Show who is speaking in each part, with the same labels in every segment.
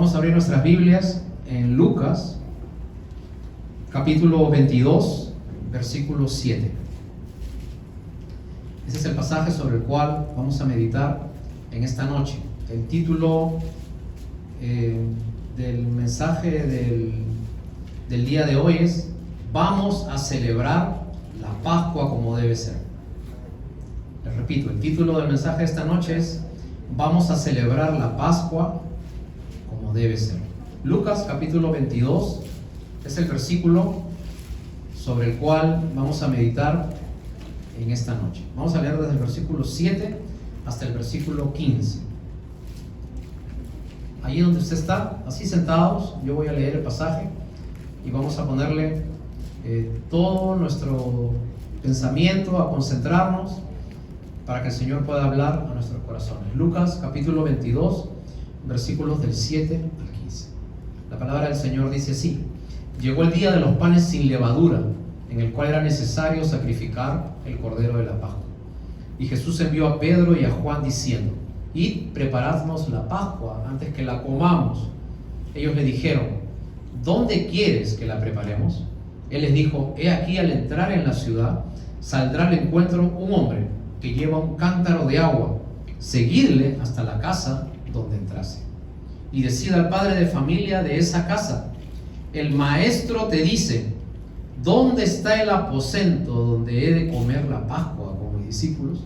Speaker 1: Vamos a abrir nuestras Biblias en Lucas, capítulo 22, versículo 7. Ese es el pasaje sobre el cual vamos a meditar en esta noche. El título del mensaje del día de hoy es: vamos a celebrar la Pascua como debe ser. Les repito, el título del mensaje de esta noche es: vamos a celebrar la Pascua como debe ser. Lucas capítulo 22 es el versículo sobre el cual vamos a meditar en esta noche. Vamos a leer desde el versículo 7 hasta el versículo 15. Allí donde usted está, así sentados, yo voy a leer el pasaje y vamos a ponerle todo nuestro pensamiento, a concentrarnos para que el Señor pueda hablar a nuestros corazones. Lucas capítulo 22, versículos del 7 al 15. La palabra del Señor dice así: llegó el día de los panes sin levadura, en el cual era necesario sacrificar el cordero de la Pascua. Y Jesús envió a Pedro y a Juan diciendo: id, preparadnos la Pascua antes que la comamos. Ellos le dijeron: ¿dónde quieres que la preparemos? Él les dijo: he aquí, al entrar en la ciudad, saldrá al encuentro un hombre que lleva un cántaro de agua. Seguidle hasta la casa donde entrase. Y decid al padre de familia de esa casa: el maestro te dice, ¿dónde está el aposento donde he de comer la Pascua con mis discípulos?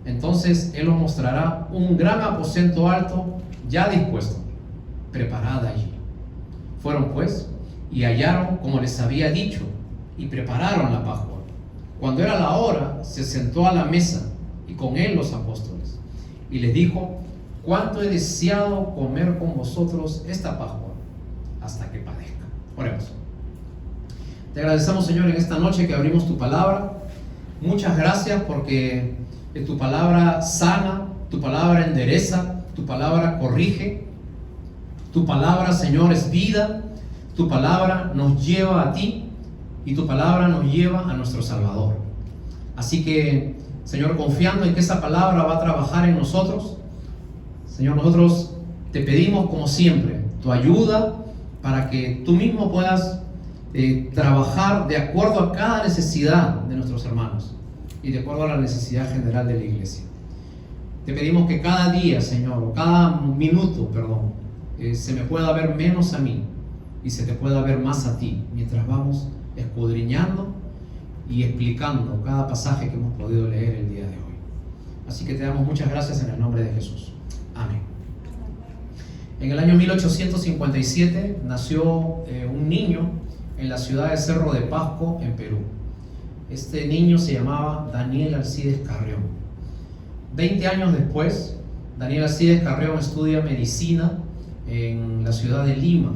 Speaker 1: Entonces él os mostrará un gran aposento alto, ya dispuesto, preparad allí. Fueron pues, y hallaron como les había dicho, y prepararon la Pascua. Cuando era la hora, se sentó a la mesa, y con él los apóstoles. Y les dijo: cuánto he deseado comer con vosotros esta Pascua, hasta que padezca. Oremos. Te agradecemos, Señor, en esta noche que abrimos tu palabra. Muchas gracias porque tu palabra sana, tu palabra endereza, tu palabra corrige, tu palabra, Señor, es vida, tu palabra nos lleva a ti y tu palabra nos lleva a nuestro Salvador. Así que, Señor, confiando en que esa palabra va a trabajar en nosotros, Señor, nosotros te pedimos como siempre tu ayuda para que tú mismo puedas trabajar de acuerdo a cada necesidad de nuestros hermanos y de acuerdo a la necesidad general de la iglesia. Te pedimos que cada día, Señor, o cada minuto, se me pueda ver menos a mí y se te pueda ver más a ti, mientras vamos escudriñando y explicando cada pasaje que hemos podido leer el día de hoy. Así que te damos muchas gracias en el nombre de Jesús. Amén. En el año 1857 nació un niño en la ciudad de Cerro de Pasco, en Perú. Este niño se llamaba Daniel Alcides Carrión. 20 años después, Daniel Alcides Carrión estudia medicina en la ciudad de Lima.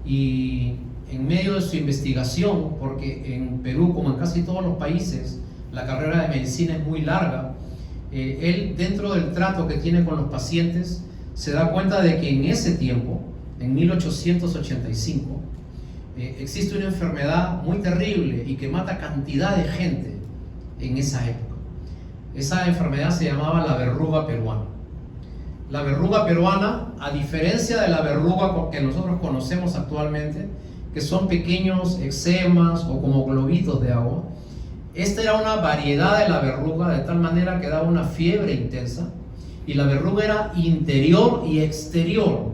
Speaker 1: Y en medio de su investigación, porque en Perú, como en casi todos los países, la carrera de medicina es muy larga, él, dentro del trato que tiene con los pacientes, se da cuenta de que en ese tiempo, en 1885, existe una enfermedad muy terrible y que mata cantidad de gente en esa época. Esa enfermedad se llamaba la verruga peruana. La verruga peruana, a diferencia de la verruga que nosotros conocemos actualmente, que son pequeños eczemas o como globitos de agua, esta era una variedad de la verruga, de tal manera que daba una fiebre intensa, y la verruga era interior y exterior,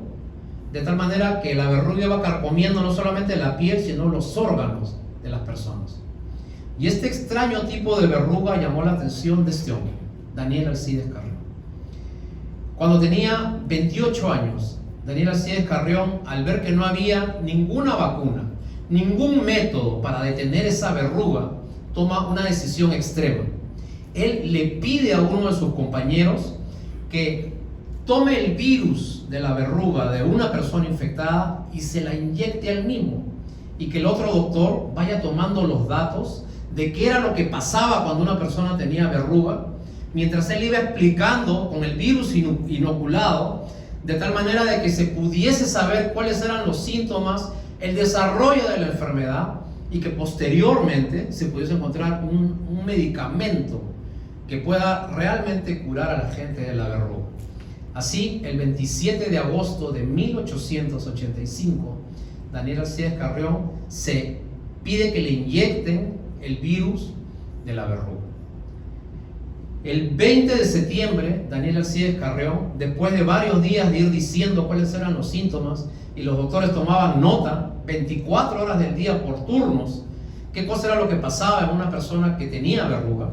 Speaker 1: de tal manera que la verruga iba carcomiendo no solamente la piel, sino los órganos de las personas. Y este extraño tipo de verruga llamó la atención de este hombre, Daniel Alcides Carrión. Cuando tenía 28 años, Daniel Alcides Carrión, al ver que no había ninguna vacuna, ningún método para detener esa verruga, toma una decisión extrema. Él le pide a uno de sus compañeros que tome el virus de la verruga de una persona infectada y se la inyecte al mismo, y que el otro doctor vaya tomando los datos de qué era lo que pasaba cuando una persona tenía verruga, mientras él iba explicando con el virus inoculado, de tal manera de que se pudiese saber cuáles eran los síntomas, el desarrollo de la enfermedad, y que posteriormente se pudiese encontrar un medicamento que pueda realmente curar a la gente de la verruga. Así, el 27 de agosto de 1885, Daniel Alcides Carrión se pide que le inyecten el virus de la verruga. El 20 de septiembre, Daniel Alcides Carrión, después de varios días de ir diciendo cuáles eran los síntomas, y los doctores tomaban nota 24 horas del día por turnos, qué cosa era lo que pasaba en una persona que tenía verruga.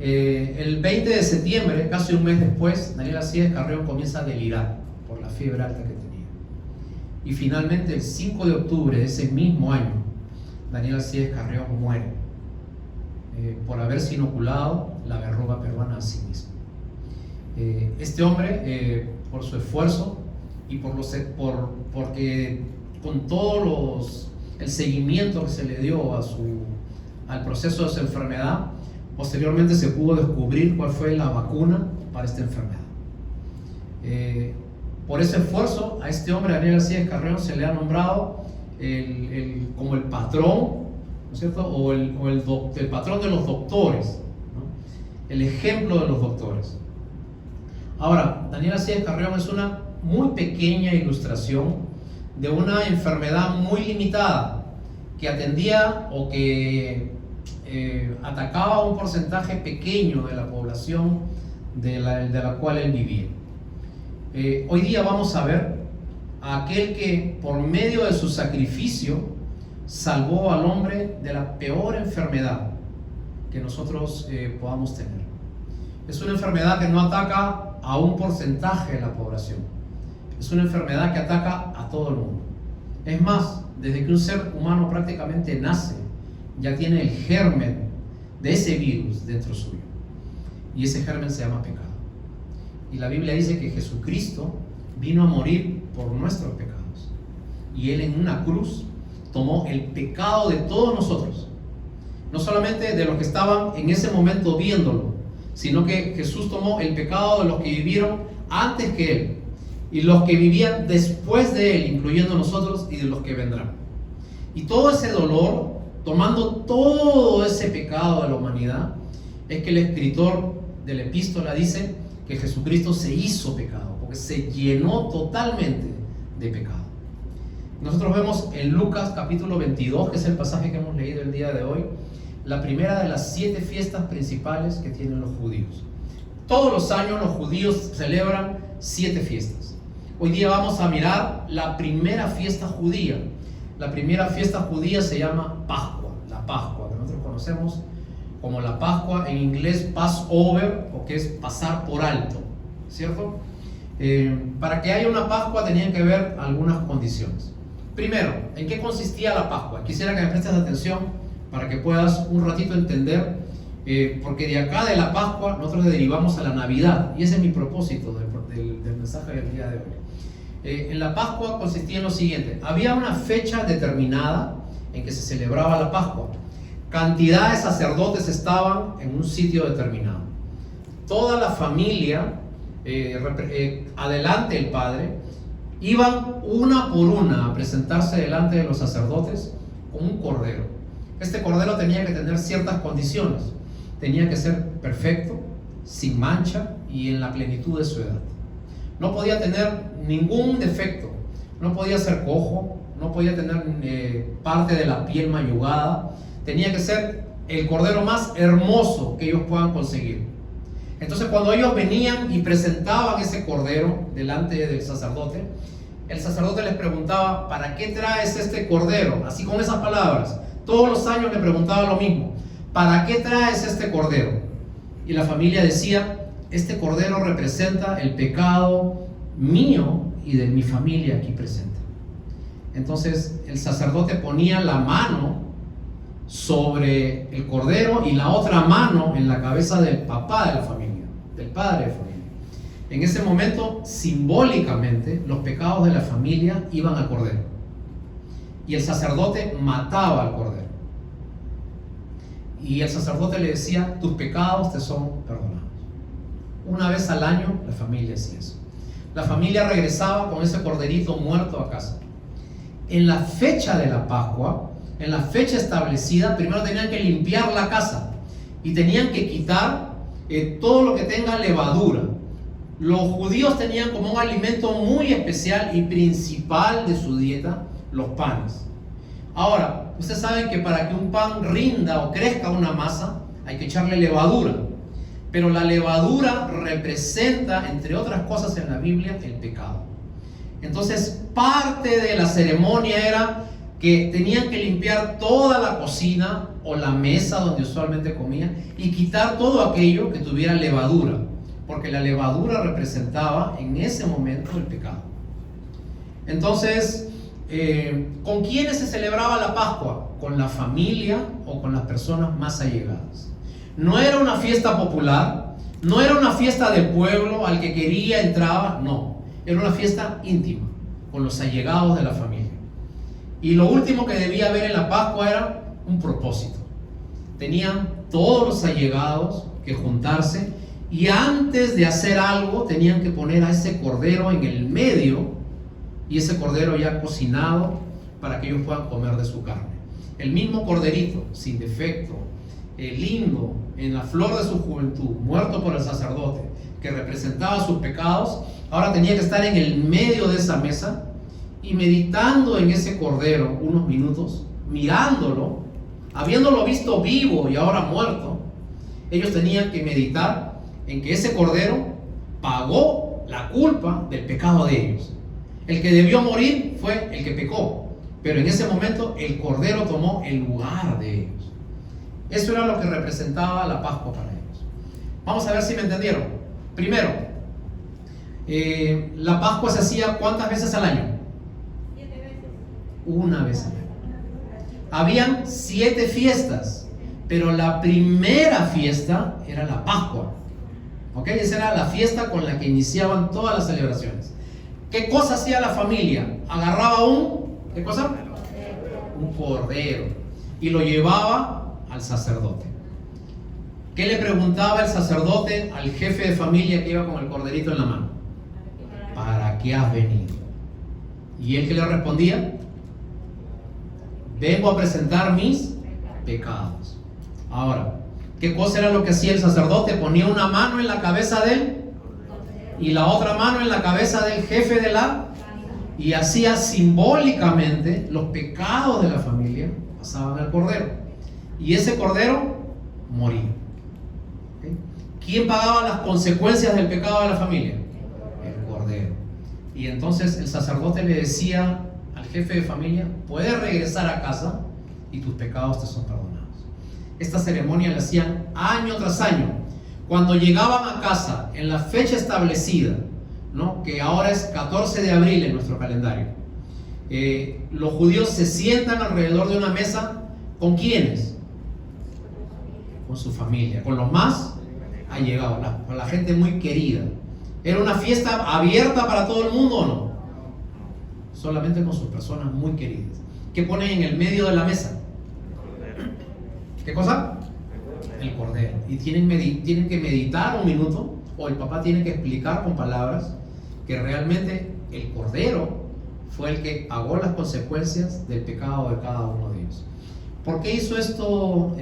Speaker 1: El 20 de septiembre, casi un mes después, Daniel Alcides Carrión comienza a delirar por la fiebre alta que tenía. Y finalmente, el 5 de octubre de ese mismo año, Daniel Alcides Carrión muere por haberse inoculado la verruga peruana a sí mismo. Este hombre, por su esfuerzo y porque con todos el seguimiento que se le dio al proceso de su enfermedad, posteriormente se pudo descubrir cuál fue la vacuna para esta enfermedad. Por ese esfuerzo, a este hombre, Daniel Alcides Carrión, se le ha nombrado como el patrón, ¿no es cierto? O el patrón de los doctores, ¿no? El ejemplo de los doctores. Ahora, Daniel Alcides Carrión es una muy pequeña ilustración de una enfermedad muy limitada que atendía o que atacaba a un porcentaje pequeño de la población de la cual él vivía. Hoy día vamos a ver a aquel que por medio de su sacrificio salvó al hombre de la peor enfermedad que nosotros podamos tener. Es una enfermedad que no ataca a un porcentaje de la población, es una enfermedad que ataca a todo el mundo. Es más, desde que un ser humano prácticamente nace, ya tiene el germen de ese virus dentro suyo, y ese germen se llama pecado. Y la Biblia dice que Jesucristo vino a morir por nuestros pecados, y Él en una cruz tomó el pecado de todos nosotros, no solamente de los que estaban en ese momento viéndolo, sino que Jesús tomó el pecado de los que vivieron antes que Él y los que vivían después de Él, incluyendo nosotros, y de los que vendrán. Y todo ese dolor, tomando todo ese pecado de la humanidad, es que el escritor de la epístola dice que Jesucristo se hizo pecado, porque se llenó totalmente de pecado. Nosotros vemos en Lucas capítulo 22, que es el pasaje que hemos leído el día de hoy, la primera de las 7 fiestas principales que tienen los judíos. Todos los años los judíos celebran 7 fiestas. Hoy día vamos a mirar la primera fiesta judía. La primera fiesta judía se llama Pascua, la Pascua, que nosotros conocemos como la Pascua, en inglés Passover, o que es pasar por alto, ¿cierto? Para que haya una Pascua tenían que haber algunas condiciones. Primero, ¿en qué consistía la Pascua? Quisiera que me prestes atención para que puedas un ratito entender, porque de acá de la Pascua nosotros derivamos a la Navidad, y ese es mi propósito del mensaje del día de hoy. En la Pascua consistía en lo siguiente: había una fecha determinada en que se celebraba la Pascua. Cantidad de sacerdotes estaban en un sitio determinado. Toda la familia, adelante el padre, iban una por una a presentarse delante de los sacerdotes con un cordero. Este cordero tenía que tener ciertas condiciones. Tenía que ser perfecto, sin mancha y en la plenitud de su edad. No podía tener ningún defecto, no podía ser cojo, no podía tener parte de la piel mayugada. Tenía que ser el cordero más hermoso que ellos puedan conseguir. Entonces, cuando ellos venían y presentaban ese cordero delante del sacerdote, el sacerdote les preguntaba: ¿para qué traes este cordero? Así, con esas palabras. Todos los años le preguntaba lo mismo: ¿para qué traes este cordero? Y la familia decía: este cordero representa el pecado mío y de mi familia aquí presente. Entonces el sacerdote ponía la mano sobre el cordero y la otra mano en la cabeza del papá de la familia, del padre de familia. En ese momento, simbólicamente, los pecados de la familia iban al cordero, y el sacerdote mataba al cordero, y el sacerdote le decía: tus pecados te son perdonados. Una vez al año la familia hacía eso. La familia regresaba con ese corderito muerto a casa. En la fecha de la Pascua, en la fecha establecida, primero tenían que limpiar la casa y tenían que quitar todo lo que tenga levadura. Los judíos tenían como un alimento muy especial y principal de su dieta los panes. Ahora, ustedes saben que para que un pan rinda o crezca una masa, hay que echarle levadura. Pero la levadura representa, entre otras cosas en la Biblia, el pecado. Entonces, parte de la ceremonia era que tenían que limpiar toda la cocina o la mesa donde usualmente comían y quitar todo aquello que tuviera levadura, porque la levadura representaba en ese momento el pecado. Entonces, ¿con quiénes se celebraba la Pascua? Con la familia o con las personas más allegadas. No era una fiesta popular, no era una fiesta del pueblo, al que quería entraba, no. Era una fiesta íntima, con los allegados de la familia. Y lo último que debía haber en la Pascua era un propósito. Tenían todos los allegados que juntarse y antes de hacer algo tenían que poner a ese cordero en el medio y ese cordero ya cocinado para que ellos puedan comer de su carne. El mismo corderito, sin defecto, lindo, en la flor de su juventud, muerto por el sacerdote, que representaba sus pecados, ahora tenía que estar en el medio de esa mesa y meditando en ese cordero unos minutos, mirándolo, habiéndolo visto vivo y ahora muerto. Ellos tenían que meditar en que ese cordero pagó la culpa del pecado de ellos. El que debió morir fue el que pecó, pero en ese momento el cordero tomó el lugar de ellos. Eso era lo que representaba la Pascua para ellos. Vamos a ver si me entendieron. Primero, la Pascua se hacía ¿cuántas veces al año?
Speaker 2: 7 veces.
Speaker 1: Una vez al año. Habían 7 fiestas, pero la primera fiesta era la Pascua. ¿Ok? Esa era la fiesta con la que iniciaban todas las celebraciones. ¿Qué cosa hacía la familia? Agarraba ¿qué cosa? Un cordero y lo llevaba al sacerdote. ¿Qué le preguntaba el sacerdote al jefe de familia que iba con el corderito en la mano? ¿Para qué has venido? ¿Y él qué le respondía? Vengo a presentar mis pecados. Ahora, ¿qué cosa era lo que hacía el sacerdote? Ponía una mano en la cabeza de él y la otra mano en la cabeza del jefe de y hacía simbólicamente los pecados de la familia, pasaban al cordero. Y ese cordero moría. ¿Okay? ¿Quién pagaba las consecuencias del pecado de la familia? El cordero. Y entonces el sacerdote le decía al jefe de familia: puedes regresar a casa y tus pecados te son perdonados. Esta ceremonia la hacían año tras año. Cuando llegaban a casa en la fecha establecida, ¿no? Que ahora es 14 de abril en nuestro calendario, los judíos se sientan alrededor de una mesa. ¿Con quiénes? Con su familia, con los más allegados, con la gente muy querida. ¿Era una fiesta abierta para todo el mundo o no? Solamente con sus personas muy queridas. ¿Qué ponen en el medio de la mesa? ¿Qué cosa? El cordero. Y tienen que meditar un minuto, o el papá tiene que explicar con palabras que realmente el cordero fue el que pagó las consecuencias del pecado de cada uno de ellos. ¿Por qué hizo esto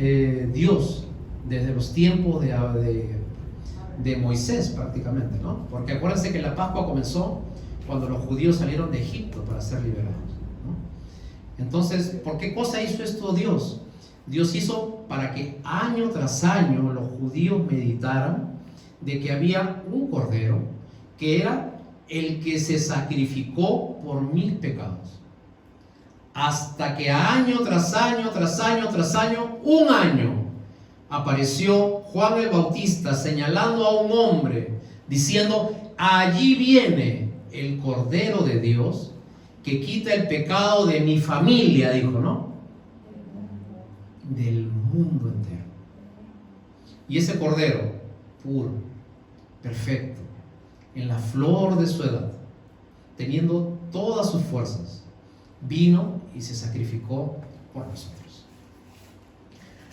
Speaker 1: Dios desde los tiempos de Moisés prácticamente, ¿no? Porque acuérdense que la Pascua comenzó cuando los judíos salieron de Egipto para ser liberados, ¿no? Entonces, ¿por qué cosa hizo esto Dios? Dios hizo para que año tras año los judíos meditaran de que había un cordero que era el que se sacrificó por mis pecados. Hasta que año tras año, tras año, tras año, un año, apareció Juan el Bautista señalando a un hombre, diciendo: allí viene el Cordero de Dios que quita el pecado de mi familia, dijo, ¿no? Del mundo entero. Y ese Cordero, puro, perfecto, en la flor de su edad, teniendo todas sus fuerzas, vino y se sacrificó por nosotros.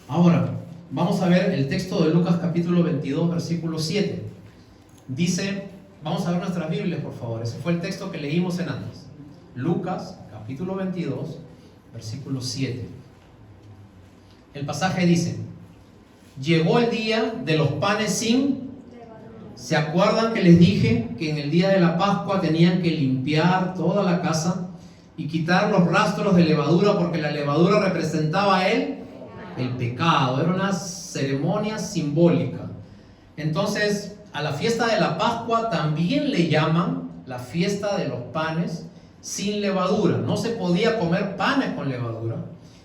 Speaker 1: Ahora, vamos a ver el texto de Lucas capítulo 22, versículo 7. Dice, vamos a ver nuestras Biblias, por favor. Ese fue el texto que leímos en antes. Lucas capítulo 22, versículo 7. El pasaje dice: llegó el día de los panes sin ¿Se acuerdan que les dije que en el día de la Pascua tenían que limpiar toda la casa y quitar los rastros de levadura, porque la levadura representaba el pecado? Era una ceremonia simbólica. Entonces, a la fiesta de la Pascua también le llaman la fiesta de los panes sin levadura. No se podía comer panes con levadura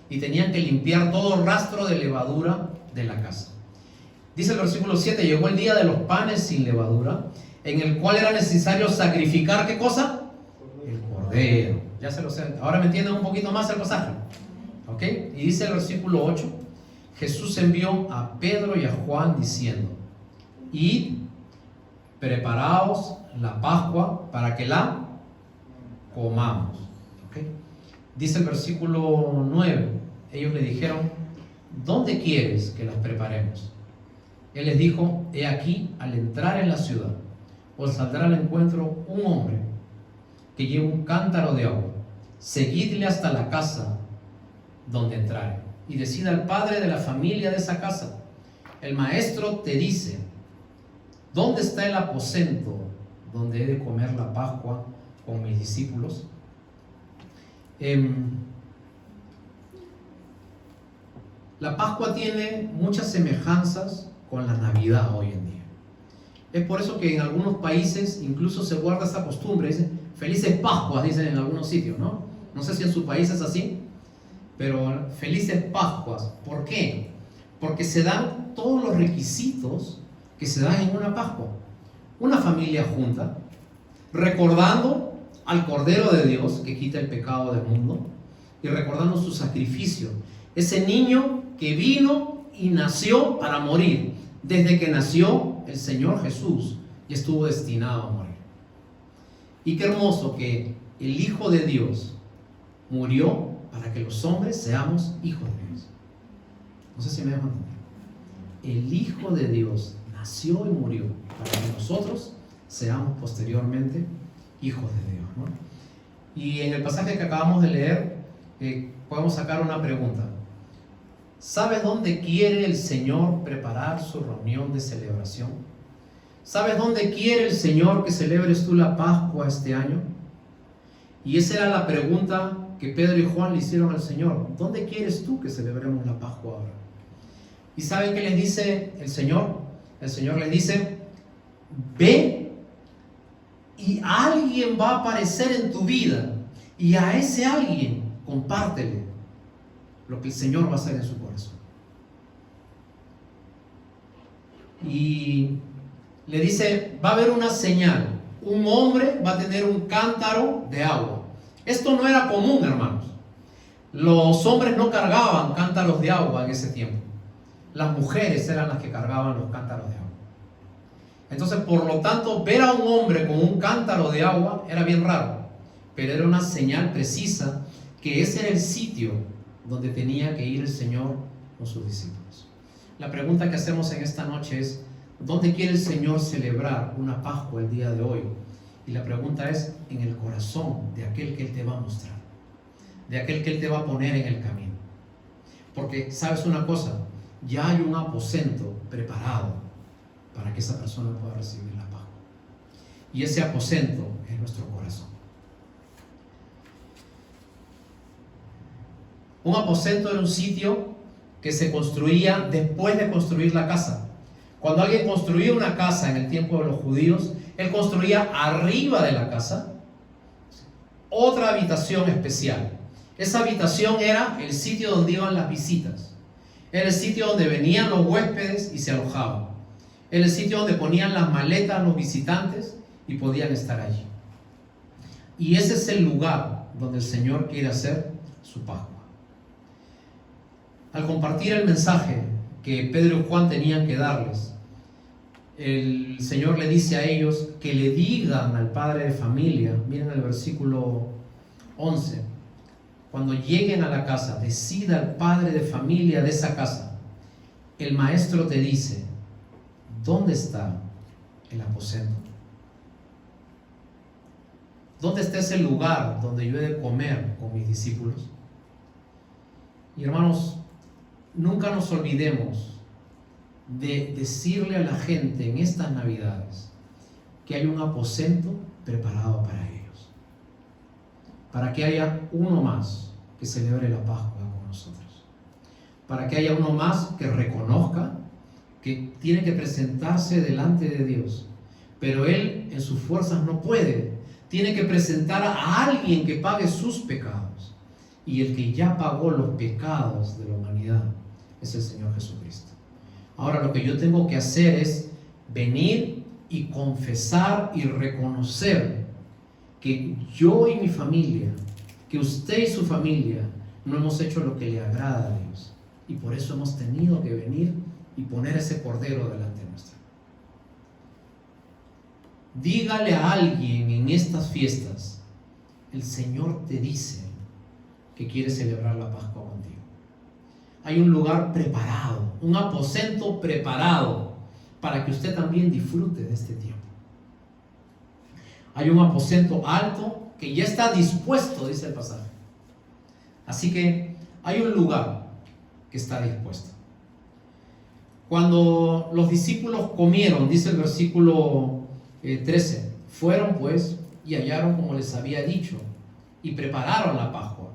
Speaker 1: y tenían que limpiar todo rastro de levadura de la casa. Dice el versículo 7: llegó el día de los panes sin levadura, en el cual era necesario sacrificar, ¿qué cosa? El cordero. Ya se lo sé. Ahora me entienden un poquito más el pasaje, ¿ok? Y dice el versículo 8: Jesús envió a Pedro y a Juan diciendo: id, preparaos la Pascua para que la comamos. ¿Ok? Dice el versículo 9: ellos le dijeron: ¿dónde quieres que las preparemos? Él les dijo: he aquí, al entrar en la ciudad, os saldrá al encuentro un hombre que lleva un cántaro de agua. Seguidle hasta la casa donde entrare, y decid al padre de la familia de esa casa: el maestro te dice, ¿dónde está el aposento donde he de comer la Pascua con mis discípulos? La Pascua tiene muchas semejanzas con la Navidad hoy en día. Es por eso que en algunos países incluso se guarda esa costumbre. Dicen felices Pascuas, dicen en algunos sitios, ¿no? No sé si en su país es así, pero felices Pascuas. ¿Por qué? Porque se dan todos los requisitos que se dan en una Pascua. Una familia junta, recordando al Cordero de Dios que quita el pecado del mundo y recordando su sacrificio. Ese niño que vino y nació para morir. Desde que nació el Señor Jesús y estuvo destinado a morir. Y qué hermoso que el Hijo de Dios murió para que los hombres seamos hijos de Dios. No sé si me dejan entender. El Hijo de Dios nació y murió para que nosotros seamos posteriormente hijos de Dios, ¿no? Y en el pasaje que acabamos de leer podemos sacar una pregunta. ¿Sabes dónde quiere el Señor preparar su reunión de celebración? ¿Sabes dónde quiere el Señor que celebres tú la Pascua este año? Y esa era la pregunta que Pedro y Juan le hicieron al Señor. ¿Dónde quieres tú que celebremos la Pascua ahora? ¿Y saben qué les dice el Señor? El Señor les dice: ve y alguien va a aparecer en tu vida, y a ese alguien compártele lo que el Señor va a hacer en su corazón. Y le dice: va a haber una señal. Un hombre va a tener un cántaro de agua. Esto no era común, hermanos. Los hombres no cargaban cántaros de agua en ese tiempo. Las mujeres eran las que cargaban los cántaros de agua. Entonces, por lo tanto, ver a un hombre con un cántaro de agua era bien raro, pero era una señal precisa que ese era el sitio donde tenía que ir el Señor con sus discípulos. La pregunta que hacemos en esta noche es: ¿dónde quiere el Señor celebrar una Pascua el día de hoy? Y la pregunta es: en el corazón de aquel que Él te va a mostrar, de aquel que Él te va a poner en el camino. Porque, ¿sabes una cosa? Ya hay un aposento preparado para que esa persona pueda recibir la Pascua. Y ese aposento es nuestro corazón. Un aposento era un sitio que se construía después de construir la casa. Cuando alguien construía una casa en el tiempo de los judíos, él construía arriba de la casa otra habitación especial. Esa habitación era el sitio donde iban las visitas. Era el sitio donde venían los huéspedes y se alojaban. Era el sitio donde ponían las maletas los visitantes y podían estar allí. Y ese es el lugar donde el Señor quiere hacer su Pascua. Al compartir el mensaje que Pedro y Juan tenían que darles, el Señor le dice a ellos que le digan al padre de familia. Miren el versículo 11: cuando lleguen a la casa, decida al padre de familia de esa casa: el maestro te dice, ¿dónde está el aposento? ¿Dónde está ese lugar donde yo he de comer con mis discípulos? Y hermanos, nunca nos olvidemos de decirle a la gente en estas Navidades que hay un aposento preparado para ellos, para que haya uno más que celebre la Pascua con nosotros, para que haya uno más que reconozca que tiene que presentarse delante de Dios, pero él en sus fuerzas no puede, tiene que presentar a alguien que pague sus pecados, y el que ya pagó los pecados de la humanidad es el Señor Jesucristo. Ahora lo que yo tengo que hacer es venir y confesar y reconocer que yo y mi familia, que usted y su familia no hemos hecho lo que le agrada a Dios, y por eso hemos tenido que venir y poner ese cordero delante nuestro. Dígale a alguien en estas fiestas: el Señor te dice que quiere celebrar la Pascua contigo. Hay un lugar preparado, un aposento preparado para que usted también disfrute de este tiempo. Hay un aposento alto que ya está dispuesto, dice el pasaje. Así que hay un lugar que está dispuesto. Cuando los discípulos comieron, dice el versículo 13, fueron pues y hallaron como les había dicho y prepararon la Pascua.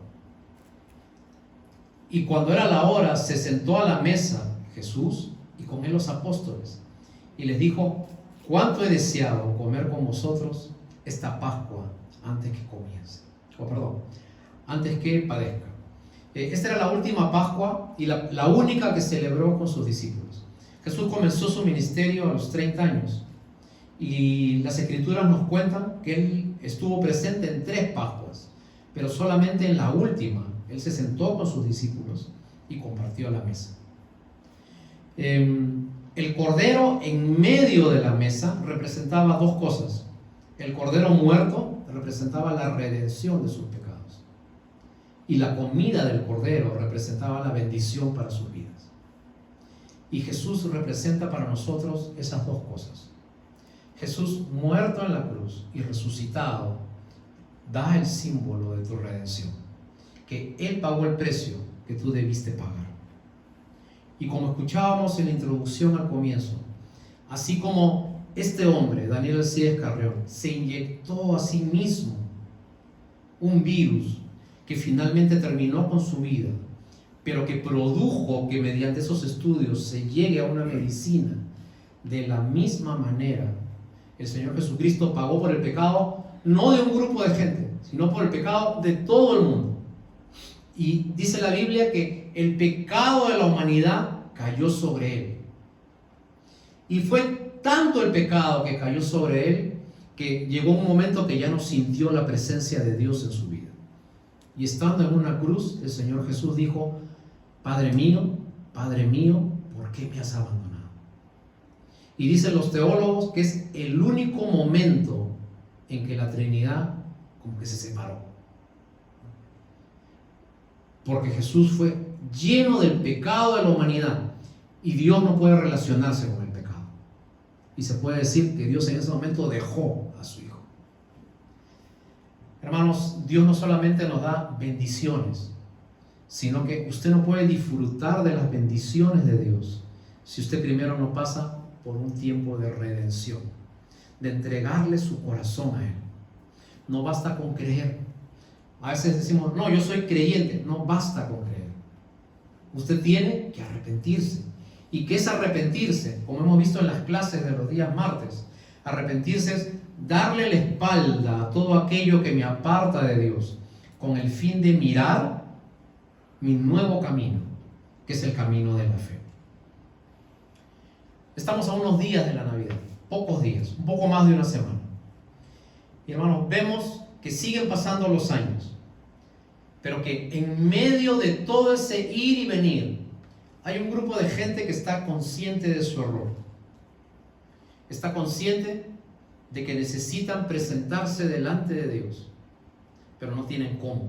Speaker 1: Y cuando era la hora, se sentó a la mesa Jesús y con él los apóstoles, y les dijo: cuánto he deseado comer con vosotros esta Pascua antes que comience, antes que padezca. Esta era la última Pascua y la única que celebró con sus discípulos. Jesús comenzó su ministerio a los 30 años, y las Escrituras nos cuentan que él estuvo presente en 3 Pascuas, pero solamente en la última él se sentó con sus discípulos y compartió la mesa. El cordero en medio de la mesa representaba 2 cosas. El cordero muerto representaba la redención de sus pecados, y la comida del cordero representaba la bendición para sus vidas. Y Jesús representa para nosotros esas 2 cosas. Jesús muerto en la cruz y resucitado da el símbolo de tu redención, que Él pagó el precio que tú debiste pagar. Y como escuchábamos en la introducción al comienzo, así como este hombre, Daniel Alcides Carrión, se inyectó a sí mismo un virus que finalmente terminó con su vida, pero que produjo que mediante esos estudios se llegue a una medicina, de la misma manera el Señor Jesucristo pagó por el pecado, no de un grupo de gente, sino por el pecado de todo el mundo. Y dice la Biblia que el pecado de la humanidad cayó sobre él. Y fue tanto el pecado que cayó sobre él que llegó un momento que ya no sintió la presencia de Dios en su vida. Y estando en una cruz, el Señor Jesús dijo: Padre mío, ¿por qué me has abandonado? Y dicen los teólogos que es el único momento en que la Trinidad como que se separó. Porque Jesús fue lleno del pecado de la humanidad, y Dios no puede relacionarse con el pecado. Y se puede decir que Dios en ese momento dejó a su Hijo. Hermanos, Dios no solamente nos da bendiciones, sino que usted no puede disfrutar de las bendiciones de Dios si usted primero no pasa por un tiempo de redención, de entregarle su corazón a Él. No basta con creer. A veces decimos: no, yo soy creyente. No basta con creer. Usted tiene que arrepentirse. ¿Y qué es arrepentirse? Como hemos visto en las clases de los días martes, arrepentirse es darle la espalda a todo aquello que me aparta de Dios, con el fin de mirar mi nuevo camino, que es el camino de la fe. Estamos a unos días de la Navidad, pocos días, un poco más de una semana. Y hermanos, vemos que siguen pasando los años, pero que en medio de todo ese ir y venir, hay un grupo de gente que está consciente de su error. Está consciente de que necesitan presentarse delante de Dios, pero no tienen cómo.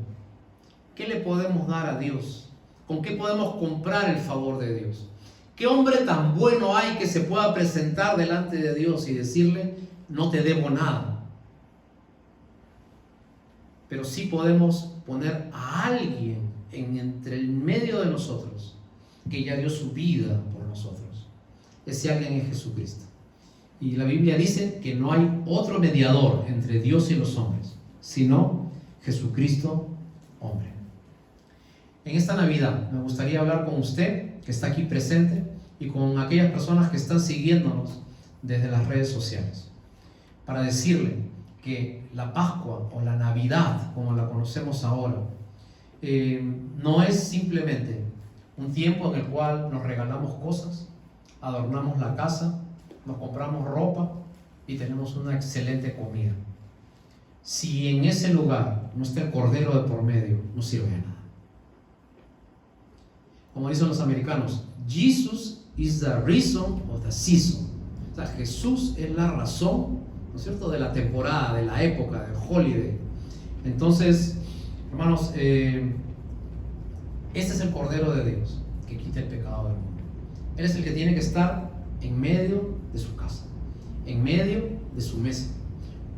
Speaker 1: ¿Qué le podemos dar a Dios? ¿Con qué podemos comprar el favor de Dios? ¿Qué hombre tan bueno hay que se pueda presentar delante de Dios y decirle: no te debo nada? Pero sí podemos poner a alguien entre el medio de nosotros que ya dio su vida por nosotros. Ese alguien es Jesucristo. Y la Biblia dice que no hay otro mediador entre Dios y los hombres, sino Jesucristo, hombre. En esta Navidad me gustaría hablar con usted, que está aquí presente, y con aquellas personas que están siguiéndonos desde las redes sociales, para decirle que la Pascua o la Navidad, como la conocemos ahora, no es simplemente un tiempo en el cual nos regalamos cosas, adornamos la casa, nos compramos ropa y tenemos una excelente comida. Si en ese lugar no está el Cordero de por medio, no sirve de nada. Como dicen los americanos, Jesus is the reason of the season. O sea, Jesús es la razón, ¿no es cierto?, de la temporada, de la época, del holiday. Entonces, hermanos, este es el Cordero de Dios que quita el pecado del mundo. Él es el que tiene que estar en medio de su casa, en medio de su mesa.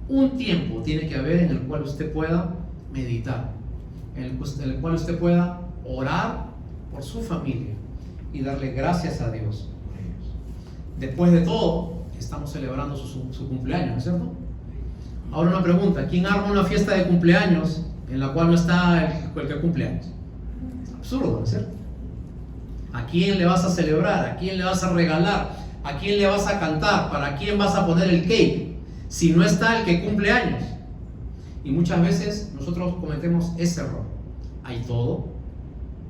Speaker 1: Un tiempo tiene que haber en el cual usted pueda meditar, en el cual usted pueda orar por su familia y darle gracias a Dios por ellos. Después de todo, estamos celebrando su cumpleaños, ¿no es cierto? Ahora una pregunta: ¿quién arma una fiesta de cumpleaños en la cual no está el que cumpleaños? Es absurdo, ¿no es cierto? ¿A quién le vas a celebrar? ¿A quién le vas a regalar? ¿A quién le vas a cantar? ¿Para quién vas a poner el cake si no está el que cumple años? Y muchas veces nosotros cometemos ese error. Hay todo,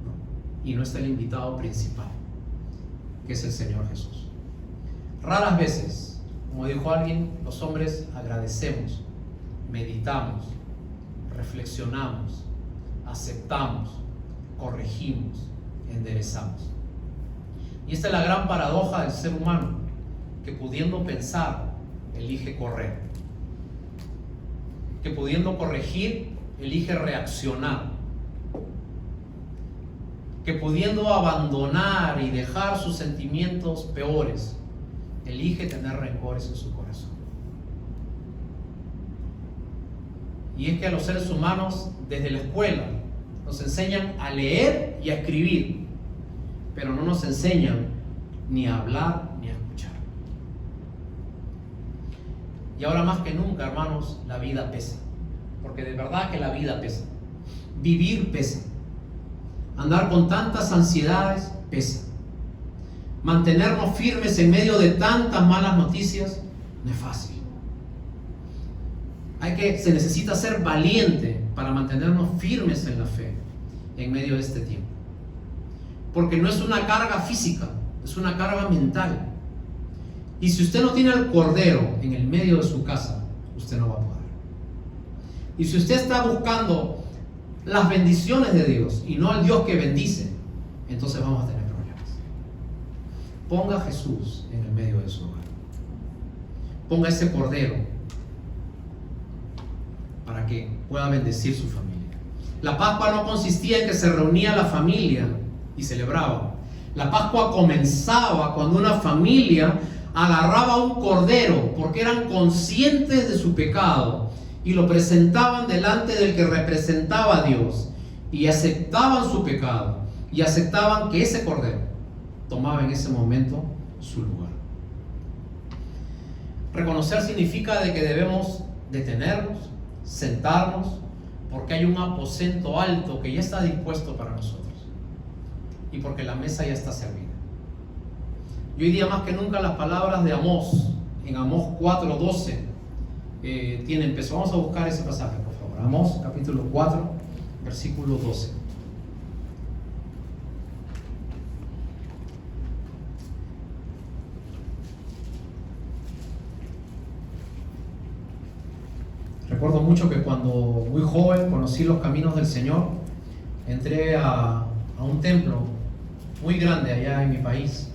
Speaker 1: ¿no?, y no está el invitado principal, que es el Señor Jesús. Raras veces, como dijo alguien, los hombres agradecemos, meditamos, reflexionamos, aceptamos, corregimos, enderezamos. Y esta es la gran paradoja del ser humano, que pudiendo pensar, elige correr, que pudiendo corregir, elige reaccionar, que pudiendo abandonar y dejar sus sentimientos peores, elige tener rencores en su corazón. Y es que a los seres humanos, desde la escuela, nos enseñan a leer y a escribir, pero no nos enseñan ni a hablar ni a escuchar. Y ahora más que nunca, hermanos, la vida pesa, porque de verdad que la vida pesa. Vivir pesa. Andar con tantas ansiedades pesa. Mantenernos firmes en medio de tantas malas noticias no es fácil. Se necesita ser valiente para mantenernos firmes en la fe en medio de este tiempo. Porque no es una carga física, es una carga mental. Y si usted no tiene al Cordero en el medio de su casa, usted no va a poder. Y si usted está buscando las bendiciones de Dios y no al Dios que bendice, entonces vamos a tener problemas. Ponga a Jesús en el medio de su hogar. Ponga ese Cordero para que pueda bendecir su familia. La Pascua no consistía en que se reunía la familia y celebraba. La Pascua comenzaba cuando una familia agarraba un cordero, porque eran conscientes de su pecado y lo presentaban delante del que representaba a Dios, y aceptaban su pecado y aceptaban que ese cordero tomaba en ese momento su lugar. Reconocer significa de que debemos detenernos, sentarnos, porque hay un aposento alto que ya está dispuesto para nosotros y porque la mesa ya está servida. Y hoy día más que nunca las palabras de Amós, en Amós 4:12, tienen peso. Vamos a buscar ese pasaje, por favor. Amós capítulo 4, versículo 12. Recuerdo mucho que cuando muy joven conocí los caminos del Señor, entré a un templo muy grande allá en mi país,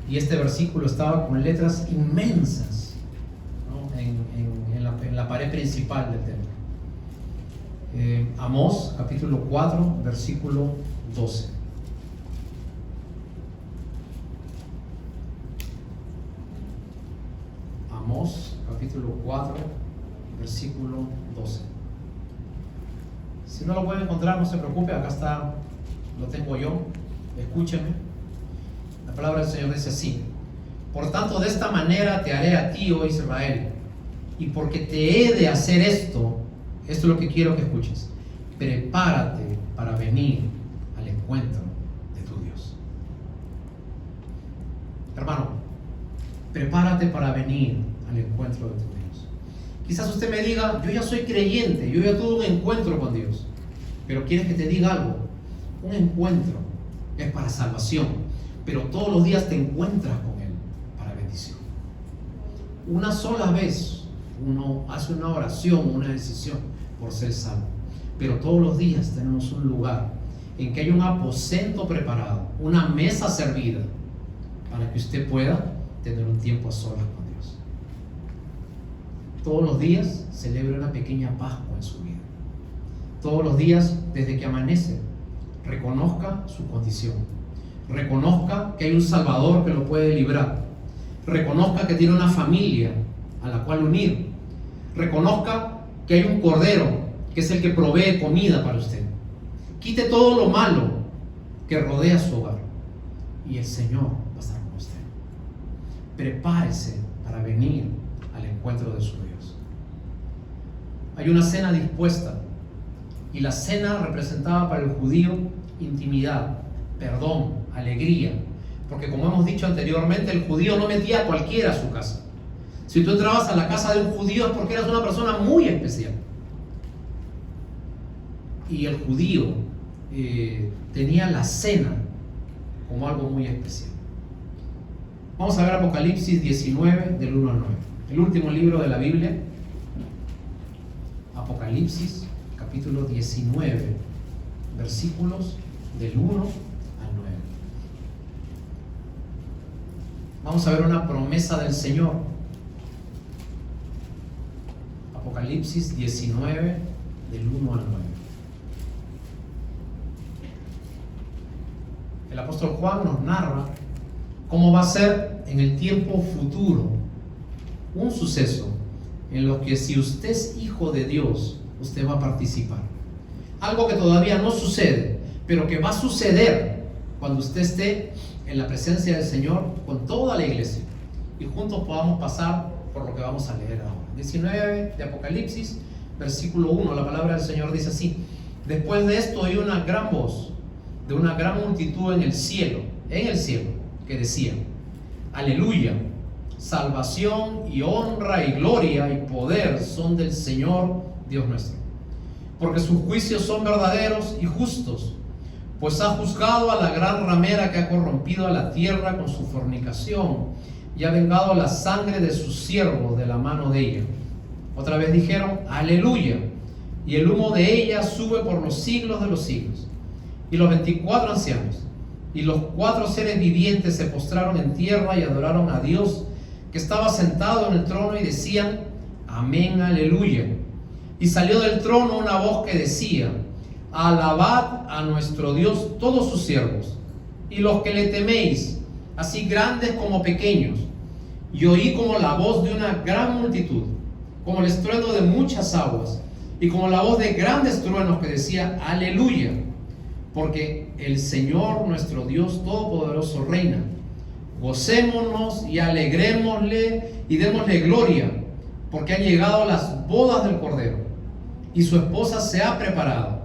Speaker 1: y este versículo estaba con letras inmensas, ¿no?, en la pared principal del templo. Amós capítulo 4 versículo 12. Amós capítulo 4 versículo 12. Si no lo pueden encontrar, no se preocupe, acá está, lo tengo yo. Escúcheme. La palabra del Señor dice así: Por tanto, de esta manera te haré a ti, oh Israel, y porque te he de hacer esto es lo que quiero que escuches. Prepárate para venir al encuentro de tu Dios. Hermano, prepárate para venir al encuentro de tu Dios. Quizás usted me diga, yo ya soy creyente, yo ya tuve un encuentro con Dios. Pero ¿quieres que te diga algo? Un encuentro es para salvación, pero todos los días te encuentras con Él para bendición. Una sola vez uno hace una oración, una decisión por ser salvo, pero todos los días tenemos un lugar en que hay un aposento preparado, una mesa servida para que usted pueda tener un tiempo a solas con Dios. Todos los días celebre una pequeña Pascua en su vida. Todos los días, desde que amanece, reconozca su condición. Reconozca que hay un Salvador que lo puede librar. Reconozca que tiene una familia a la cual unir. Reconozca que hay un Cordero que es el que provee comida para usted. Quite todo lo malo que rodea su hogar y el Señor va a estar con usted. Prepárese para venir al encuentro de su Dios. Hay una cena dispuesta, y la cena representaba para el judío intimidad, perdón, alegría, porque como hemos dicho anteriormente, el judío no metía a cualquiera a su casa. Si tú entrabas a la casa de un judío es porque eras una persona muy especial. Y el judío tenía la cena como algo muy especial. Vamos a ver Apocalipsis 19 del 1 al 9, el último libro de la Biblia. Apocalipsis capítulo 19, versículos del 1 al 9. Vamos a ver una promesa del Señor. Apocalipsis 19 del 1 al 9. El apóstol Juan nos narra cómo va a ser en el tiempo futuro un suceso en lo que, si usted es hijo de Dios, usted va a participar. Algo que todavía no sucede, pero que va a suceder cuando usted esté en la presencia del Señor con toda la iglesia y juntos podamos pasar por lo que vamos a leer ahora. 19 de Apocalipsis, versículo 1, la palabra del Señor dice así: después de esto oí una gran voz de una gran multitud en el cielo, que decía: aleluya, salvación y honra y gloria y poder son del Señor Dios nuestro, porque sus juicios son verdaderos y justos, pues ha juzgado a la gran ramera que ha corrompido a la tierra con su fornicación y ha vengado la sangre de sus siervos de la mano de ella. Otra vez dijeron: aleluya, y el humo de ella sube por los siglos de los siglos. Y los 24 ancianos y los 4 seres vivientes se postraron en tierra y adoraron a Dios que estaba sentado en el trono y decían: amén, aleluya. Y salió del trono una voz que decía: alabad a nuestro Dios todos sus siervos y los que le teméis, así grandes como pequeños. Y oí como la voz de una gran multitud, como el estruendo de muchas aguas, y como la voz de grandes truenos que decía: aleluya, porque el Señor nuestro Dios Todopoderoso reina. Gocémonos y alegrémosle y démosle gloria, porque han llegado las bodas del Cordero, y su esposa se ha preparado,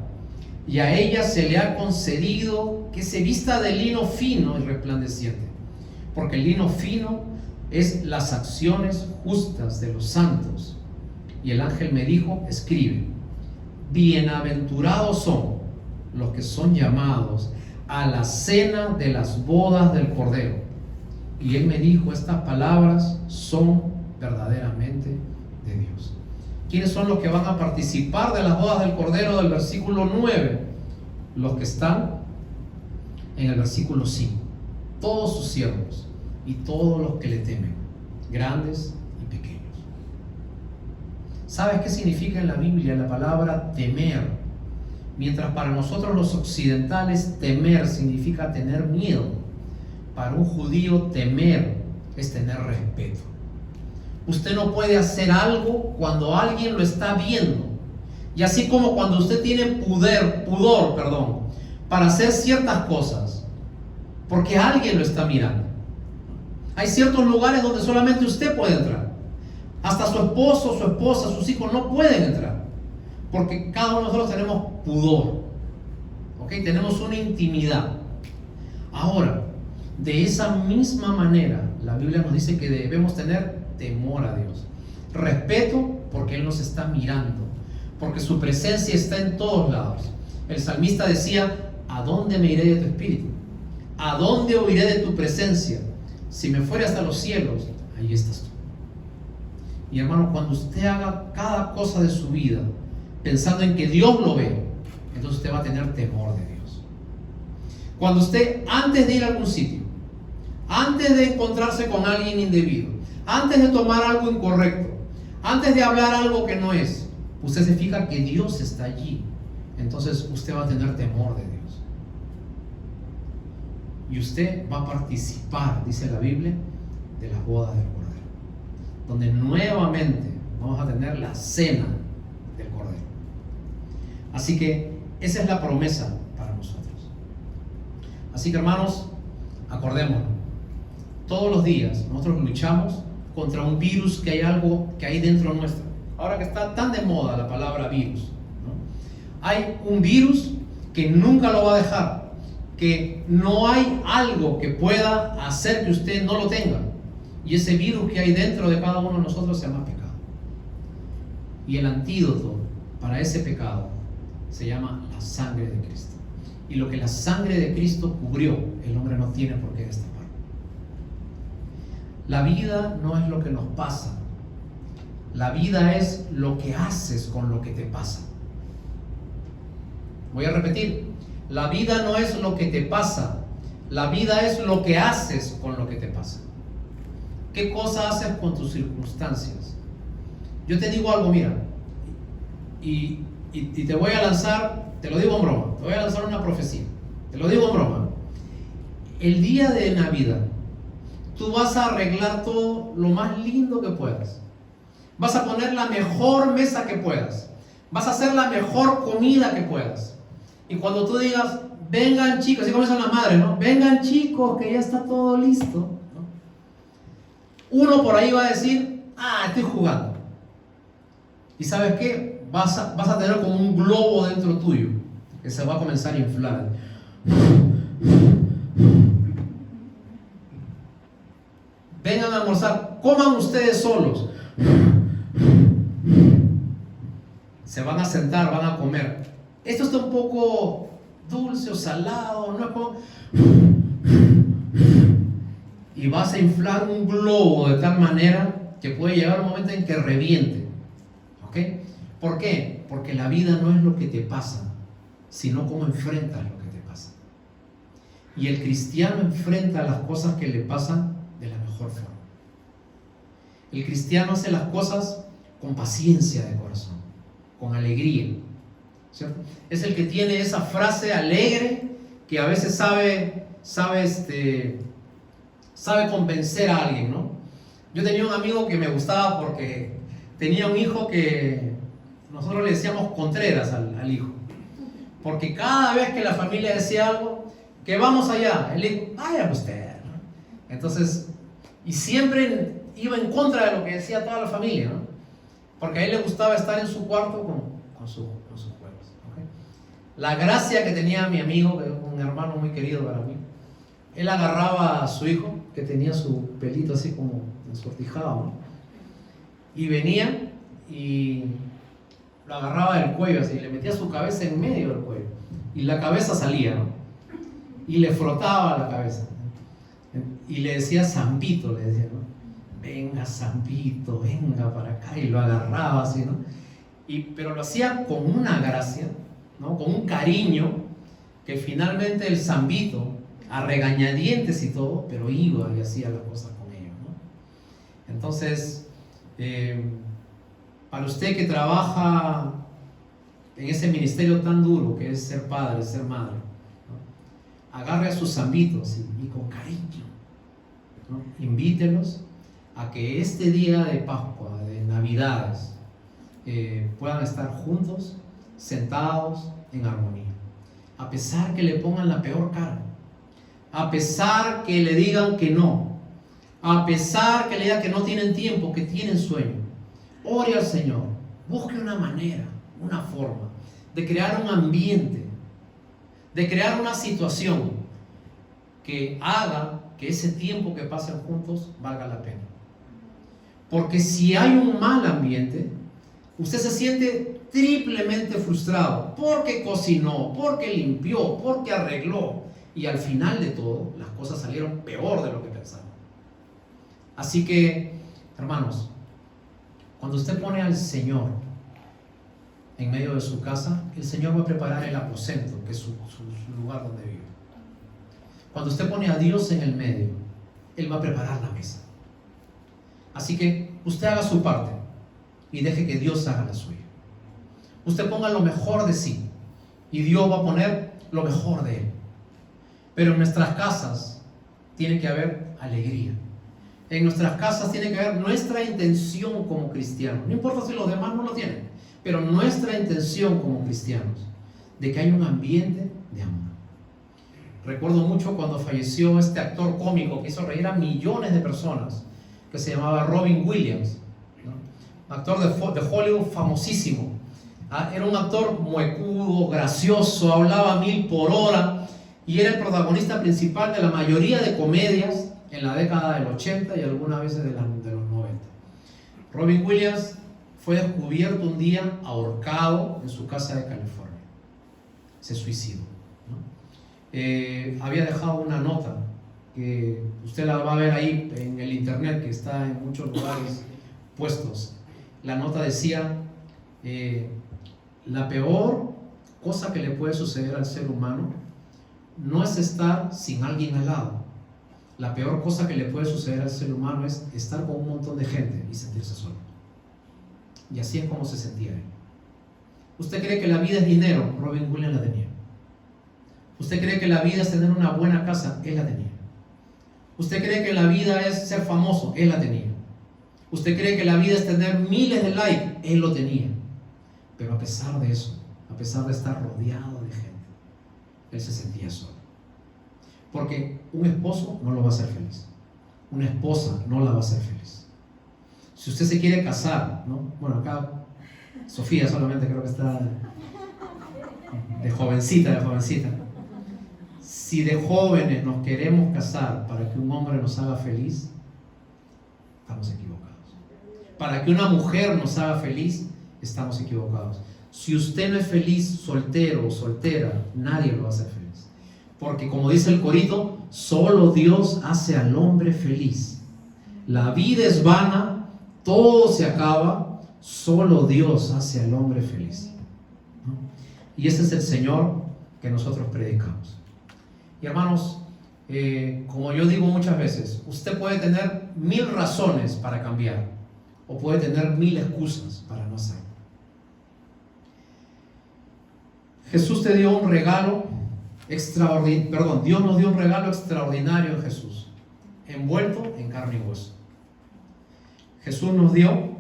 Speaker 1: y a ella se le ha concedido que se vista de lino fino y resplandeciente, porque el lino fino es las acciones justas de los santos. Y el ángel me dijo: escribe, bienaventurados son los que son llamados a la cena de las bodas del Cordero. Y él me dijo: estas palabras son verdaderamente de Dios. ¿Quiénes son los que van a participar de las bodas del Cordero del versículo 9? Los que están en el versículo 5. Todos sus siervos y todos los que le temen, grandes y pequeños. ¿Sabes qué significa en la Biblia la palabra temer? Mientras para nosotros los occidentales temer significa tener miedo, para un judío temer es tener respeto. Usted no puede hacer algo cuando alguien lo está viendo. Y así como cuando usted tiene pudor, para hacer ciertas cosas, porque alguien lo está mirando. Hay ciertos lugares donde solamente usted puede entrar. Hasta su esposo, su esposa, sus hijos no pueden entrar. Porque cada uno de nosotros tenemos pudor. ¿Ok? Tenemos una intimidad. Ahora, de esa misma manera, la Biblia nos dice que debemos tener temor a Dios. Respeto porque Él nos está mirando. Porque su presencia está en todos lados. El salmista decía: ¿a dónde me iré de tu espíritu? ¿A dónde huiré de tu presencia? Si me fuere hasta los cielos, ahí estás tú. Y hermano, cuando usted haga cada cosa de su vida pensando en que Dios lo ve, entonces usted va a tener temor de Dios. Cuando usted, antes de ir a algún sitio, antes de encontrarse con alguien indebido, antes de tomar algo incorrecto, antes de hablar algo que no es, usted se fija que Dios está allí, entonces usted va a tener temor de Dios. Y usted va a participar, dice la Biblia, de las bodas del Cordero, donde nuevamente vamos a tener la cena del Cordero. Así que esa es la promesa para nosotros. Así que, hermanos, acordémonos, todos los días nosotros luchamos contra un virus que hay dentro nuestro. Ahora que está tan de moda la palabra virus, ¿no? Hay un virus que nunca lo va a dejar, que no hay algo que pueda hacer que usted no lo tenga. Y ese virus que hay dentro de cada uno de nosotros se llama pecado. Y el antídoto para ese pecado se llama la sangre de Cristo. Y lo que la sangre de Cristo cubrió, el hombre no tiene por qué destapar. La vida no es lo que nos pasa. La vida es lo que haces con lo que te pasa. Voy a repetir. La vida no es lo que te pasa. La vida es lo que haces con lo que te pasa. ¿Qué cosa haces con tus circunstancias? Yo te digo algo, mira, y te voy a lanzar, te lo digo en broma, te voy a lanzar una profecía, te lo digo en broma. El día de Navidad, tú vas a arreglar todo lo más lindo que puedas. Vas a poner la mejor mesa que puedas. Vas a hacer la mejor comida que puedas. Y cuando tú digas, vengan chicos, así comienzan las madres, ¿no? Vengan chicos, que ya está todo listo, ¿no? Uno por ahí va a decir, estoy jugando. ¿Y sabes qué? Vas a tener como un globo dentro tuyo, que se va a comenzar a inflar. Vengan a almorzar, coman ustedes solos. Se van a sentar, van a comer. Esto está un poco dulce o salado, ¿no? Como... Y vas a inflar un globo de tal manera que puede llegar un momento en que reviente. ¿Ok? ¿Por qué? Porque la vida no es lo que te pasa, sino cómo enfrentas lo que te pasa. Y el cristiano enfrenta las cosas que le pasan de la mejor forma. El cristiano hace las cosas con paciencia de corazón, con alegría, ¿cierto? Es el que tiene esa frase alegre que a veces sabe convencer a alguien, ¿no? Yo tenía un amigo que me gustaba porque tenía un hijo que nosotros le decíamos Contreras al hijo, porque cada vez que la familia decía algo, que vamos allá, él dijo, vaya usted, ¿no? Entonces, y siempre iba en contra de lo que decía toda la familia, ¿no? Porque a él le gustaba estar en su cuarto con sus juegos, ¿okay? La gracia que tenía mi amigo, que es un hermano muy querido para mí, él agarraba a su hijo, que tenía su pelito así como ensortijado, ¿no? Y venía y lo agarraba del cuello así, le metía su cabeza en medio del cuello y la cabeza salía, ¿no? Y le frotaba la cabeza y le decía Zambito, le decía, ¿no? Venga Zambito, venga para acá, y lo agarraba así, ¿no? Pero lo hacía con una gracia, ¿no? Con un cariño, que finalmente el Zambito, a regañadientes y todo, pero iba y hacía las cosas con ellos, ¿no? Entonces, para usted que trabaja en ese ministerio tan duro que es ser padre, ser madre, ¿no? Agarre a sus zambitos y con cariño, ¿no? Invítelos a que este día de Pascua, de Navidades, puedan estar juntos, sentados en armonía, a pesar que le pongan la peor cara, a pesar que le digan que no, A pesar que le diga que no tienen tiempo, que tienen sueño, ore al Señor. Busque una manera, una forma de crear un ambiente, de crear una situación que haga que ese tiempo que pasen juntos valga la pena. Porque si hay un mal ambiente, usted se siente triplemente frustrado porque cocinó, porque limpió, porque arregló, y al final de todo las cosas salieron peor de lo que pensaba. Así que, hermanos, cuando usted pone al Señor en medio de su casa, el Señor va a preparar el aposento, que es su lugar donde vive. Cuando usted pone a Dios en el medio, Él va a preparar la mesa. Así que usted haga su parte y deje que Dios haga la suya. Usted ponga lo mejor de sí y Dios va a poner lo mejor de Él. Pero en nuestras casas tiene que haber alegría. En nuestras casas tiene que haber nuestra intención como cristianos. No importa si los demás no lo tienen, pero nuestra intención como cristianos, de que haya un ambiente de amor. Recuerdo mucho cuando falleció este actor cómico que hizo reír a millones de personas, que se llamaba Robin Williams, ¿no? Actor de Hollywood famosísimo. Era un actor muecudo, gracioso, hablaba 1000 por hora y era el protagonista principal de la mayoría de comedias en la década del 80 y algunas veces de los 90. Robin Williams fue descubierto un día ahorcado en su casa de California. Se suicidó, ¿no? Había dejado una nota que usted la va a ver ahí en el internet, que está en muchos lugares puestos. La nota decía: la peor cosa que le puede suceder al ser humano no es estar sin alguien al lado. La peor cosa que le puede suceder al ser humano es estar con un montón de gente y sentirse solo. Y así es como se sentía él. ¿Usted cree que la vida es dinero? Robin Williams la tenía. ¿Usted cree que la vida es tener una buena casa? Él la tenía. ¿Usted cree que la vida es ser famoso? Él la tenía. ¿Usted cree que la vida es tener miles de likes? Él lo tenía. Pero a pesar de eso, a pesar de estar rodeado de gente, él se sentía solo. Porque un esposo no lo va a hacer feliz. Una esposa no la va a hacer feliz. Si usted se quiere casar, ¿no? Bueno, acá Sofía solamente creo que está de jovencita. Si de jóvenes nos queremos casar para que un hombre nos haga feliz, estamos equivocados. Para que una mujer nos haga feliz, estamos equivocados. Si usted no es feliz, soltero o soltera, nadie lo va a hacer feliz. Porque como dice el corito, solo Dios hace al hombre feliz. La vida es vana, todo se acaba, solo Dios hace al hombre feliz, ¿no? Y ese es el Señor que nosotros predicamos. Y hermanos, como yo digo muchas veces, usted puede tener 1000 razones para cambiar, o puede tener 1000 excusas para no hacerlo. Jesús te dio un regalo extraordinario, Dios nos dio un regalo extraordinario en Jesús, envuelto en carne y hueso. Jesús nos dio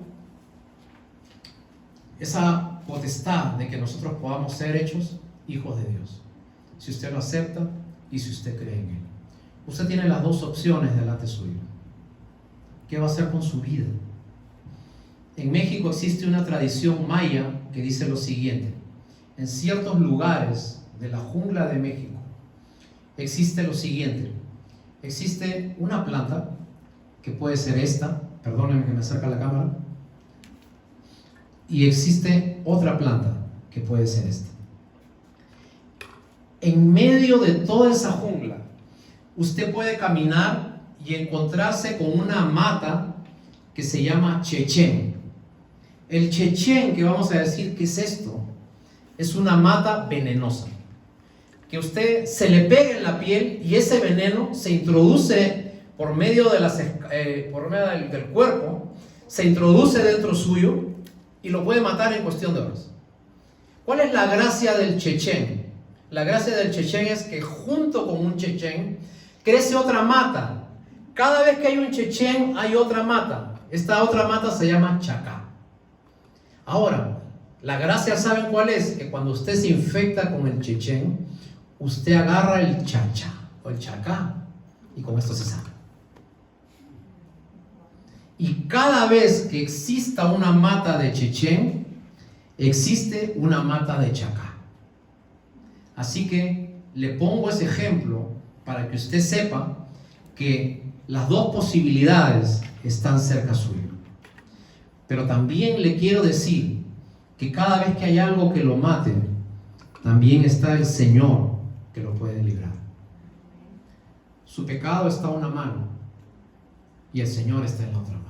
Speaker 1: esa potestad de que nosotros podamos ser hechos hijos de Dios, si usted lo acepta y si usted cree en Él. Usted tiene las dos opciones delante suyo. ¿Qué va a hacer con su vida? En México existe una tradición maya que dice lo siguiente: en ciertos lugares de la jungla de México existe lo siguiente: existe una planta que puede ser esta, perdónenme que me acerca la cámara, y existe otra planta que puede ser esta. En medio de toda esa jungla, usted puede caminar y encontrarse con una mata que se llama chechén. El chechén, que vamos a decir que es esto, es una mata venenosa, que usted se le pega en la piel y ese veneno se introduce por medio de del cuerpo, se introduce dentro suyo y lo puede matar en cuestión de horas. ¿Cuál es la gracia del chechén? La gracia del chechén es que junto con un chechén crece otra mata. Cada vez que hay un chechén hay otra mata. Esta otra mata se llama chacá. Ahora, la gracia, ¿saben cuál es? Que cuando usted se infecta con el chechén, usted agarra el chachá o el chacá y con esto se sana. Y cada vez que exista una mata de Chechen, existe una mata de Chacá. Así que le pongo ese ejemplo para que usted sepa que las dos posibilidades están cerca suyo. Pero también le quiero decir que cada vez que hay algo que lo mate, también está el Señor que lo puede librar. Su pecado está a una mano y el Señor está en la otra mano.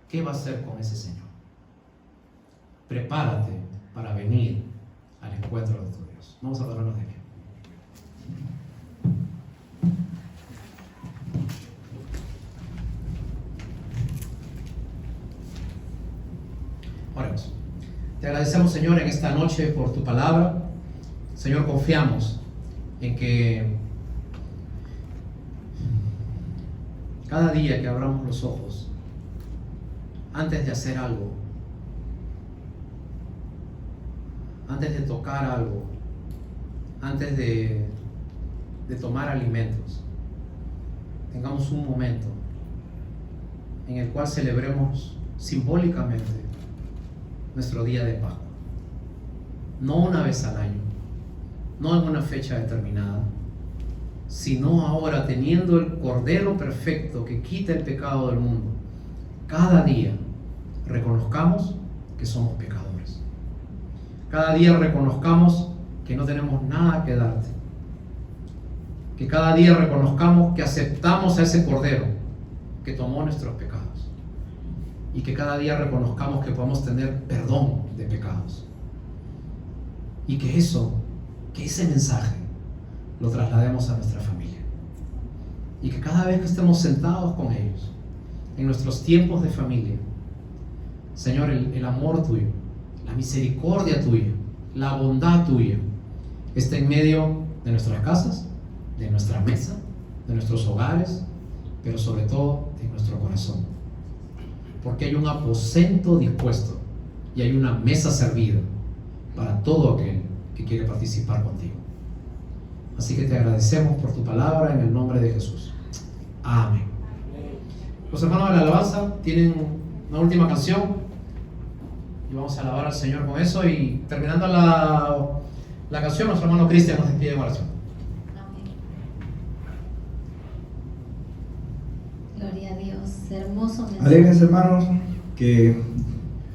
Speaker 1: ¿Qué va a hacer con ese Señor? Prepárate para venir al encuentro de tu Dios. Vamos a adorarnos de aquí. Oremos. Te agradecemos, Señor, en esta noche por tu palabra. Señor, confiamos en que cada día que abramos los ojos, antes de hacer algo, antes de tocar algo, antes de tomar alimentos, tengamos un momento en el cual celebremos simbólicamente nuestro día de Pascua. No una vez al año, no en una fecha determinada, sino ahora teniendo el Cordero perfecto que quita el pecado del mundo. Cada día reconozcamos que somos pecadores. Cada día reconozcamos que no tenemos nada que darte. Que cada día reconozcamos que aceptamos a ese Cordero que tomó nuestros pecados. Y que cada día reconozcamos que podemos tener perdón de pecados. Y que ese mensaje lo traslademos a nuestra familia. Y que cada vez que estemos sentados con ellos, en nuestros tiempos de familia, Señor, el amor tuyo, la misericordia tuya, la bondad tuya, esté en medio de nuestras casas, de nuestra mesa, de nuestros hogares, pero sobre todo de nuestro corazón. Porque hay un aposento dispuesto y hay una mesa servida para todo aquel que quiere participar contigo. Así que te agradecemos por tu palabra en el nombre de Jesús. Amén. Los hermanos de la alabanza tienen una última canción y vamos a alabar al Señor con eso, y terminando la canción, nuestro hermano Cristian nos despide en oración.
Speaker 2: Gloria a Dios, hermoso mensaje.
Speaker 3: Alegres, hermanos, que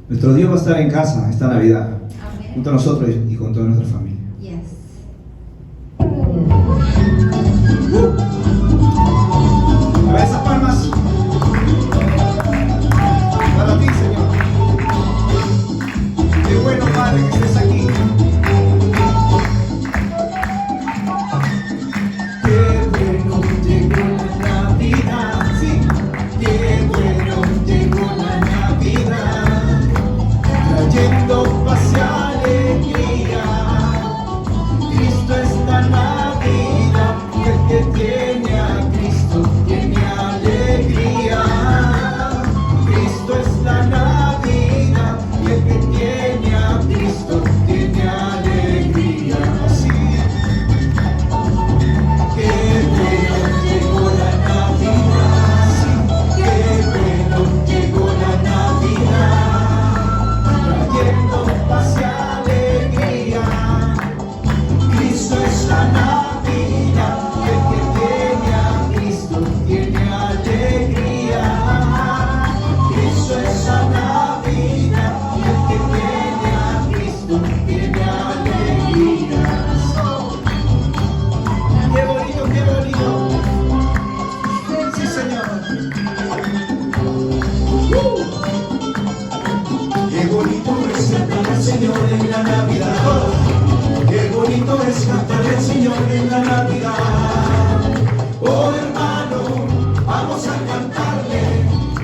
Speaker 3: nuestro Dios va a estar en casa esta Navidad,
Speaker 2: Amén.
Speaker 3: junto a nosotros y con toda nuestra familia.
Speaker 2: Yes.
Speaker 3: A ver esas palmas. Para ti, Señor. Qué bueno, Padre, que estés aquí. Qué bueno llegó la Navidad. Sí. Qué bueno llegó la Navidad. Trayendo paz y alegría. Cristo está en la vida. Y el que tiene a Cristo tiene alegría. Cristo es la Navidad. Y el que tiene a Cristo tiene alegría. Así. Qué bueno llegó la Navidad. Sí. Qué bueno llegó la Navidad. Trayendo paz y alegría. Cristo es la Navidad. Y el que tiene a Cristo tiene alegría. Cristo es la Navidad. Y el que tiene a Cristo tiene alegría. Qué bonito, qué bonito. Sí, Señor. Qué bonito es cantar al Señor en la Navidad. Qué bonito es cantar al Señor en la Navidad. Oh, hermano, vamos a cantarle.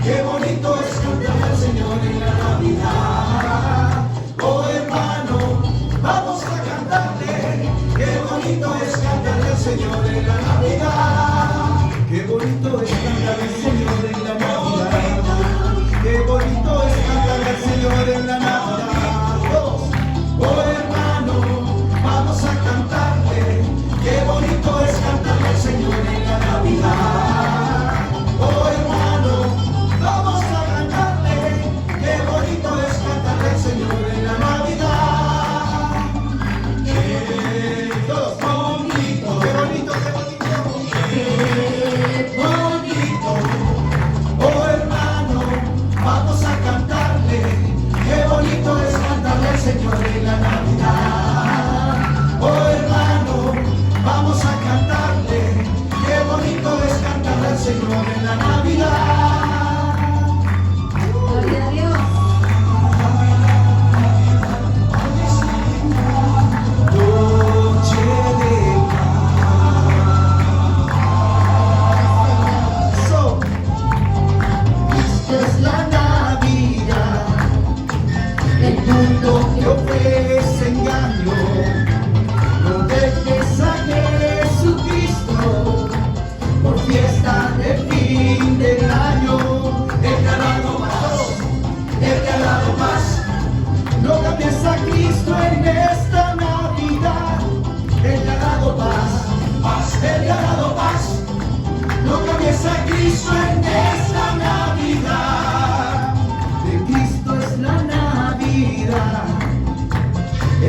Speaker 3: Qué bonito es cantar al Señor en la Navidad. Oh, hermano, vamos a cantarle. Qué bonito es cantarle al Señor en la Navidad. Qué bonito es cantarle al Señor en la Navidad. Qué bonito es cantarle al Señor en la Navidad. Todos. Oh, hermano, vamos a cantarle. Qué bonito es cantarle al Señor en la Navidad. Oh, hermano,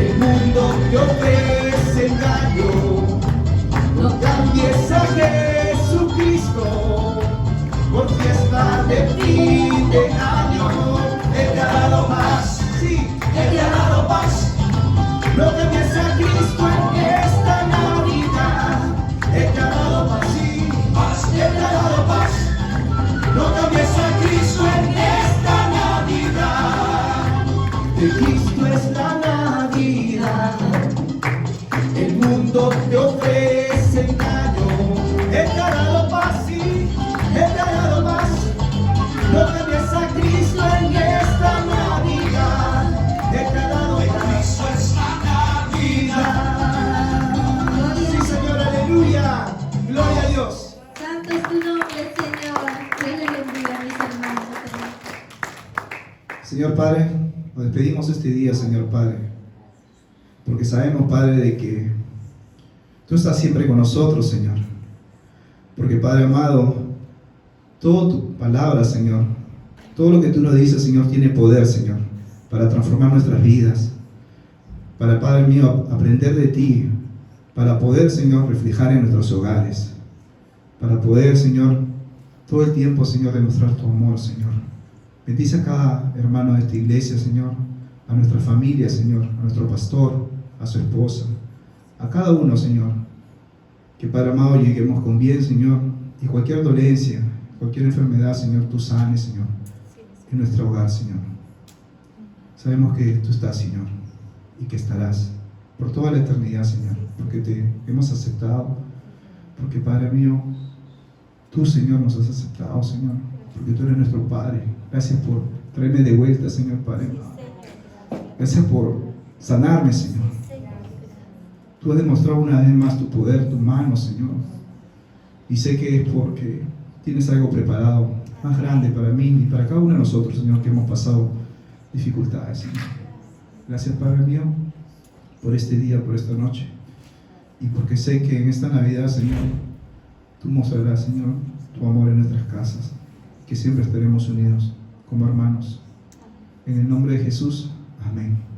Speaker 3: El mundo te ofrece engaño, no cambies a Jesucristo por fiesta de fin de año. Él te ha dado paz, sí, Él te ha dado paz. No cambies a Cristo en esta Navidad. Él te ha dado paz, sí, paz, Él te ha dado paz. No cambies a Cristo en esta Navidad. De Cristo es la Navidad. El mundo te ofrece engaño. Él te ha dado paz, sí, Él te ha dado paz. No cambies a Cristo en esta Navidad. Él te ha dado paz. Cristo es la Navidad. Sí, Señor, aleluya. Gloria a Dios.
Speaker 2: Santo es tu nombre, Señor. Dios le bendiga a mis hermanos.
Speaker 4: Señor Padre, nos despedimos este día, Señor Padre, porque sabemos, Padre, de que Tú estás siempre con nosotros, Señor. Porque, Padre amado, toda tu palabra, Señor, todo lo que Tú nos dices, Señor, tiene poder, Señor, para transformar nuestras vidas, para, Padre mío, aprender de Ti, para poder, Señor, reflejar en nuestros hogares, para poder, Señor, todo el tiempo, Señor, demostrar Tu amor, Señor. Bendice a cada hermano de esta iglesia, Señor, a nuestra familia, Señor, a nuestro pastor, a su esposa, a cada uno, Señor, que, Padre amado, lleguemos con bien, Señor, y cualquier dolencia, cualquier enfermedad, Señor, Tú sanes, Señor, en nuestro hogar, Señor. Sabemos que Tú estás, Señor, y que estarás por toda la eternidad, Señor, porque Te hemos aceptado, porque, Padre mío, Tú, Señor, nos has aceptado, Señor, porque Tú eres nuestro Padre. Gracias por traerme de vuelta, Señor Padre. Gracias por sanarme, Señor. Tú has demostrado una vez más Tu poder, Tu mano, Señor. Y sé que es porque tienes algo preparado más grande para mí y para cada uno de nosotros, Señor, que hemos pasado dificultades, Señor. Gracias, Padre mío, por este día, por esta noche. Y porque sé que en esta Navidad, Señor, Tú mostrarás, Señor, Tu amor en nuestras casas, que siempre estaremos unidos como hermanos. En el nombre de Jesús, amén.